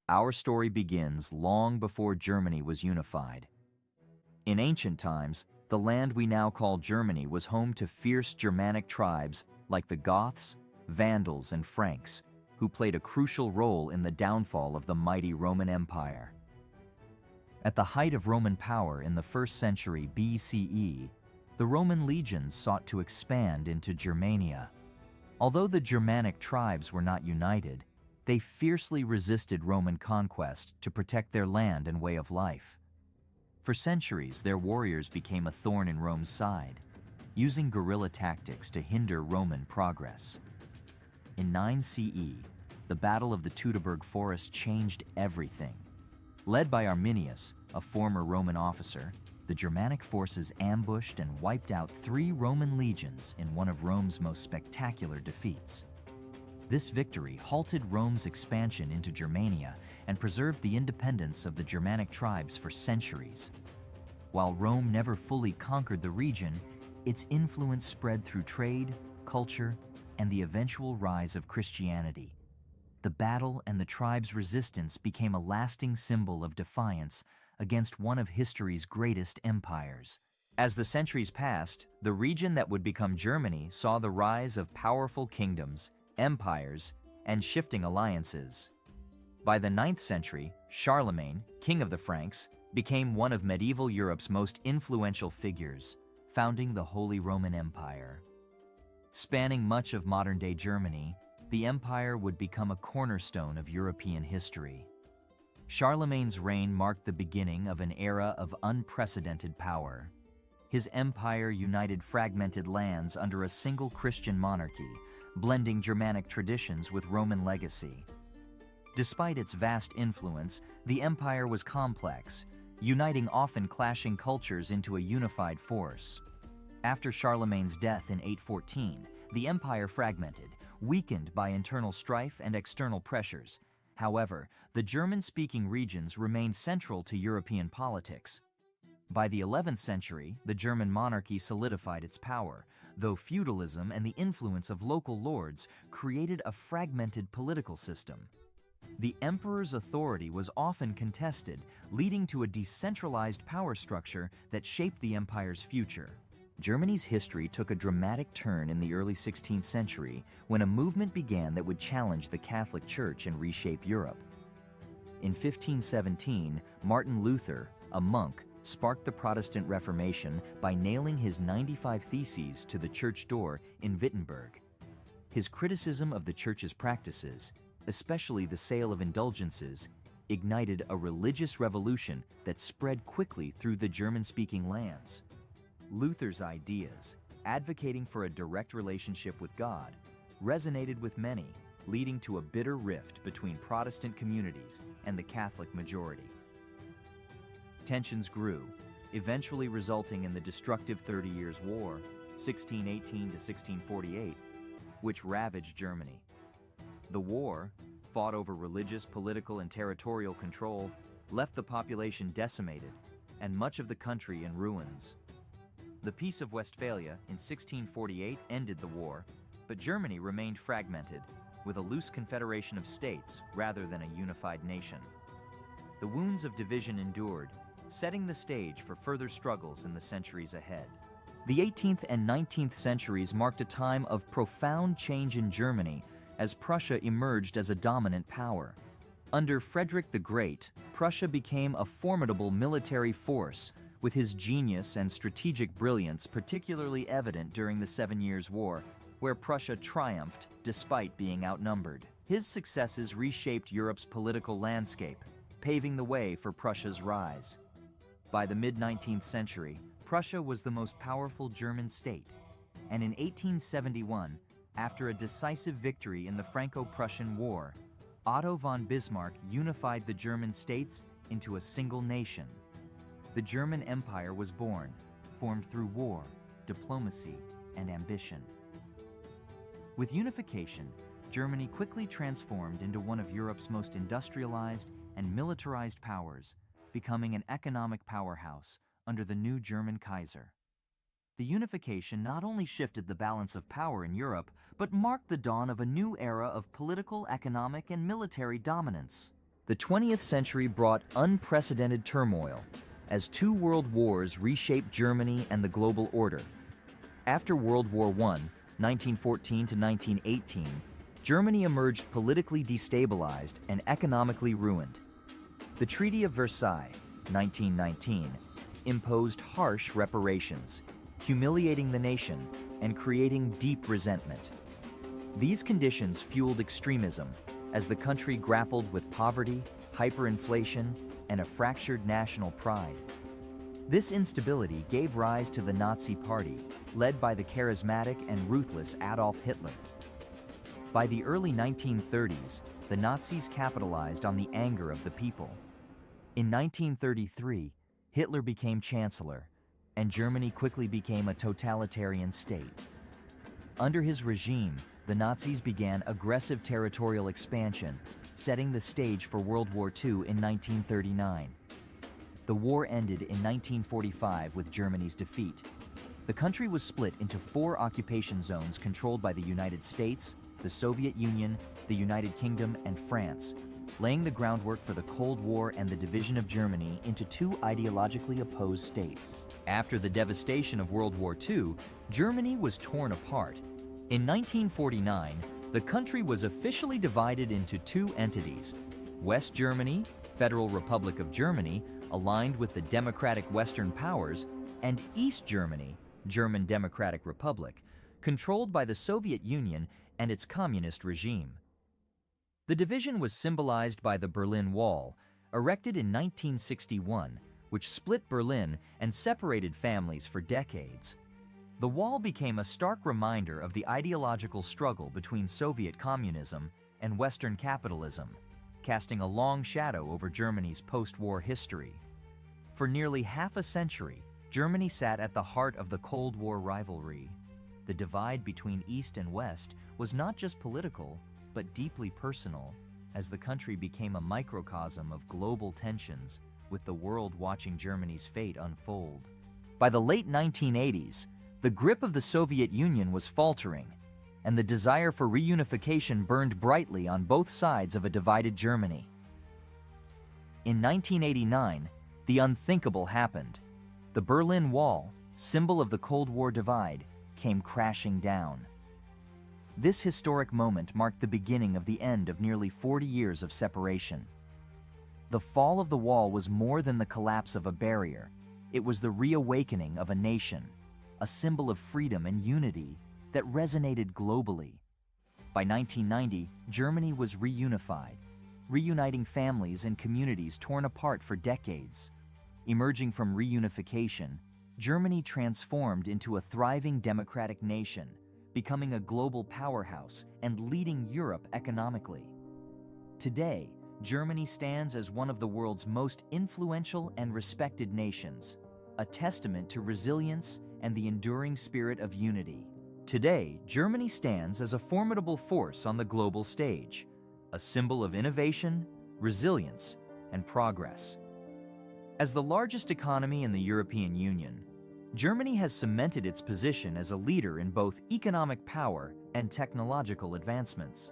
Our story begins long before Germany was unified. In ancient times, the land we now call Germany was home to fierce Germanic tribes like the Goths, Vandals, and Franks, who played a crucial role in the downfall of the mighty Roman Empire. At the height of Roman power in the 1st century BCE, the Roman legions sought to expand into Germania. Although the Germanic tribes were not united, they fiercely resisted Roman conquest to protect their land and way of life. For centuries, their warriors became a thorn in Rome's side, using guerrilla tactics to hinder Roman progress. In 9 CE, the Battle of the Teutoburg Forest changed everything. Led by Arminius, a former Roman officer, the Germanic forces ambushed and wiped out 3 Roman legions in one of Rome's most spectacular defeats. This victory halted Rome's expansion into Germania and preserved the independence of the Germanic tribes for centuries. While Rome never fully conquered the region, its influence spread through trade, culture, and the eventual rise of Christianity. The battle and the tribes' resistance became a lasting symbol of defiance against one of history's greatest empires. As the centuries passed, the region that would become Germany saw the rise of powerful kingdoms, empires, and shifting alliances. By the 9th century, Charlemagne, king of the Franks, became one of medieval Europe's most influential figures, founding the Holy Roman Empire. Spanning much of modern-day Germany, the empire would become a cornerstone of European history. Charlemagne's reign marked the beginning of an era of unprecedented power. His empire united fragmented lands under a single Christian monarchy, blending Germanic traditions with Roman legacy. Despite its vast influence, the empire was complex, uniting often clashing cultures into a unified force. After Charlemagne's death in 814, the empire fragmented, weakened by internal strife and external pressures. However, the German-speaking regions remained central to European politics. By the 11th century, the German monarchy solidified its power, though feudalism and the influence of local lords created a fragmented political system. The emperor's authority was often contested, leading to a decentralized power structure that shaped the empire's future. Germany's history took a dramatic turn in the early 16th century when a movement began that would challenge the Catholic Church and reshape Europe. In 1517, Martin Luther, a monk, sparked the Protestant Reformation by nailing his 95 Theses to the church door in Wittenberg. His criticism of the church's practices, especially the sale of indulgences, ignited a religious revolution that spread quickly through the German-speaking lands. Luther's ideas, advocating for a direct relationship with God, resonated with many, leading to a bitter rift between Protestant communities and the Catholic majority. Tensions grew, eventually resulting in the destructive 30 Years' War, 1618 to 1648, which ravaged Germany. The war, fought over religious, political, and territorial control, left the population decimated and much of the country in ruins. The Peace of Westphalia in 1648 ended the war, but Germany remained fragmented, with a loose confederation of states rather than a unified nation. The wounds of division endured, setting the stage for further struggles in the centuries ahead. The 18th and 19th centuries marked a time of profound change in Germany as Prussia emerged as a dominant power. Under Frederick the Great, Prussia became a formidable military force, with his genius and strategic brilliance particularly evident during the 7 Years' War, where Prussia triumphed despite being outnumbered. His successes reshaped Europe's political landscape, paving the way for Prussia's rise. By the mid-19th century, Prussia was the most powerful German state, and in 1871, after a decisive victory in the Franco-Prussian War, Otto von Bismarck unified the German states into a single nation. The German Empire was born, formed through war, diplomacy, and ambition. With unification, Germany quickly transformed into one of Europe's most industrialized and militarized powers, becoming an economic powerhouse under the new German Kaiser. The unification not only shifted the balance of power in Europe, but marked the dawn of a new era of political, economic, and military dominance. The 20th century brought unprecedented turmoil as two world wars reshaped Germany and the global order. After World War I, 1914 to 1918, Germany emerged politically destabilized and economically ruined. The Treaty of Versailles, 1919, imposed harsh reparations, humiliating the nation and creating deep resentment. These conditions fueled extremism as the country grappled with poverty, hyperinflation, and a fractured national pride. This instability gave rise to the Nazi Party, led by the charismatic and ruthless Adolf Hitler. By the early 1930s, the Nazis capitalized on the anger of the people. In 1933, Hitler became chancellor, and Germany quickly became a totalitarian state. Under his regime, the Nazis began aggressive territorial expansion, setting the stage for World War II in 1939. The war ended in 1945 with Germany's defeat. The country was split into 4 occupation zones controlled by the United States, the Soviet Union, the United Kingdom, and France, laying the groundwork for the Cold War and the division of Germany into 2 ideologically opposed states. After the devastation of World War II, Germany was torn apart. In 1949, the country was officially divided into 2 entities: West Germany, Federal Republic of Germany, aligned with the democratic Western powers, and East Germany, German Democratic Republic, controlled by the Soviet Union and its communist regime. The division was symbolized by the Berlin Wall, erected in 1961, which split Berlin and separated families for decades. The wall became a stark reminder of the ideological struggle between Soviet communism and Western capitalism, casting a long shadow over Germany's post-war history. For nearly half a century, Germany sat at the heart of the Cold War rivalry. The divide between East and West was not just political, but deeply personal, as the country became a microcosm of global tensions, with the world watching Germany's fate unfold. By the late 1980s, the grip of the Soviet Union was faltering, and the desire for reunification burned brightly on both sides of a divided Germany. In 1989, the unthinkable happened. The Berlin Wall, symbol of the Cold War divide, came crashing down. This historic moment marked the beginning of the end of nearly 40 years of separation. The fall of the wall was more than the collapse of a barrier. It was the reawakening of a nation, a symbol of freedom and unity that resonated globally. By 1990, Germany was reunified, reuniting families and communities torn apart for decades. Emerging from reunification, Germany transformed into a thriving democratic nation, becoming a global powerhouse and leading Europe economically. Today, Germany stands as one of the world's most influential and respected nations, a testament to resilience and the enduring spirit of unity. Today, Germany stands as a formidable force on the global stage, a symbol of innovation, resilience, and progress. As the largest economy in the European Union, Germany has cemented its position as a leader in both economic power and technological advancements.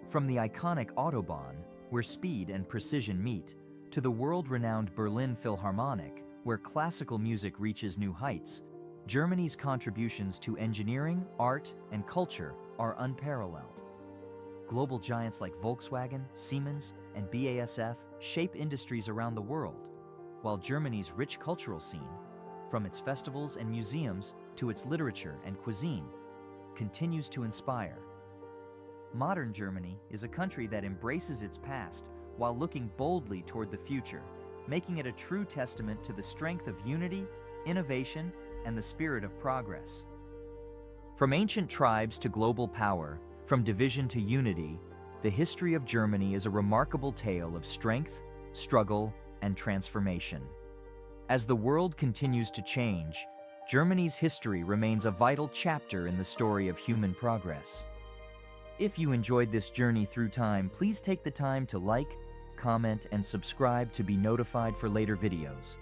From the iconic Autobahn, where speed and precision meet, to the world-renowned Berlin Philharmonic, where classical music reaches new heights, Germany's contributions to engineering, art, and culture are unparalleled. Global giants like Volkswagen, Siemens, and BASF shape industries around the world, while Germany's rich cultural scene, from its festivals and museums to its literature and cuisine, continues to inspire. Modern Germany is a country that embraces its past while looking boldly toward the future, making it a true testament to the strength of unity, innovation, and the spirit of progress. From ancient tribes to global power, from division to unity, the history of Germany is a remarkable tale of strength, struggle, and transformation. As the world continues to change, Germany's history remains a vital chapter in the story of human progress. If you enjoyed this journey through time, please take the time to like, comment, and subscribe to be notified for later videos.